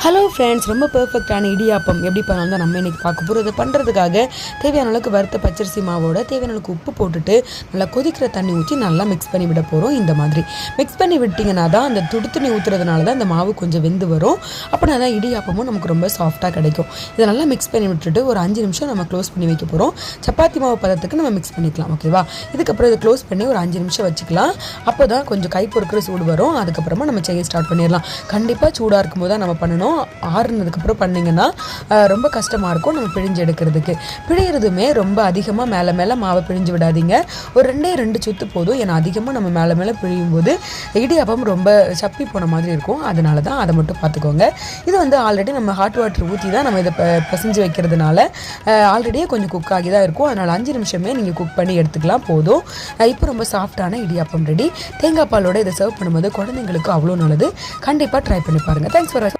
Hello friends, ரொம்ப பெர்ஃபெக்டான இடியாப்பம் எப்படி பண்ணலாம் தான் நம்ம இன்றைக்கி பார்க்க போகிறோம். இதை பண்ணுறதுக்காக தேவையான அளவுக்கு வறுத்த பச்சரிசி மாவோட தேவையான அளவுக்கு உப்பு போட்டுட்டு நல்லா கொதிக்கிற தண்ணி ஊற்றி நல்லா மிக்ஸ் பண்ணி விட போகிறோம். இந்த மாதிரி மிக்ஸ் பண்ணி விட்டிங்கன்னா தான் அந்த துடு தண்ணி ஊற்றுறதுனால தான் அந்த மாவு கொஞ்சம் வெந்து வரும். அப்படின்னா தான் இடியாப்பமும் நமக்கு ரொம்ப சாஃப்டாக கிடைக்கும். இதை நல்லா மிக்ஸ் பண்ணி விட்டுட்டு ஒரு 5 நிமிஷம் நம்ம க்ளோஸ் பண்ணி வைக்க போகிறோம். சப்பாத்தி மாவு பதத்துக்கு நம்ம மிக்ஸ் பண்ணிக்கலாம். ஓகேவா? இதுக்கப்புறம் இதை க்ளோஸ் பண்ணி ஒரு 5 நிமிஷம் வச்சுக்கலாம். அப்போ தான் கொஞ்சம் கை பொறுக்கிற சூடு வரும். அதுக்கப்புறமா நம்ம செய்ய ஸ்டார்ட் பண்ணிடலாம். கண்டிப்பாக சூடாக இருக்கும்போது தான் நம்ம பண்ணணும். ஆறுனதுக்கப்புறம் பண்ணிங்கன்னா ரொம்ப கஷ்டமாக இருக்கும் நம்ம பிழிஞ்சு எடுக்கிறதுக்கு. பிழிகிறதுமே ரொம்ப அதிகமாக மேலே மேலே மாவை பிழிஞ்சு விடாதீங்க. ஒரு 2 சுத்து போதும். ஏன்னா அதிகமாக நம்ம மேலே மேலே பிழியும் போது இடியாப்பம் ரொம்ப சப்பி போன மாதிரி இருக்கும். அதனால தான் அதை மட்டும் பார்த்துக்கோங்க. இது ஆல்ரெடி நம்ம ஹாட் வாட்டர் ஊற்றி தான் நம்ம இதை பிசைஞ்சு வைக்கிறதுனால ஆல்ரெடியே கொஞ்சம் குக் ஆகி தான் இருக்கும். அதனால் 5 நிமிஷமே நீங்கள் குக் பண்ணி எடுத்துக்கலாம் போதும். இப்போ ரொம்ப சாஃப்டான இடியாப்பம் ரெடி. தேங்காய் பாலோட இதை சர்வ் பண்ணும்போது குழந்தைங்களுக்கு அவ்வளோ நல்லது. கண்டிப்பாக ட்ரை பண்ணி பாருங்கள். Thanks for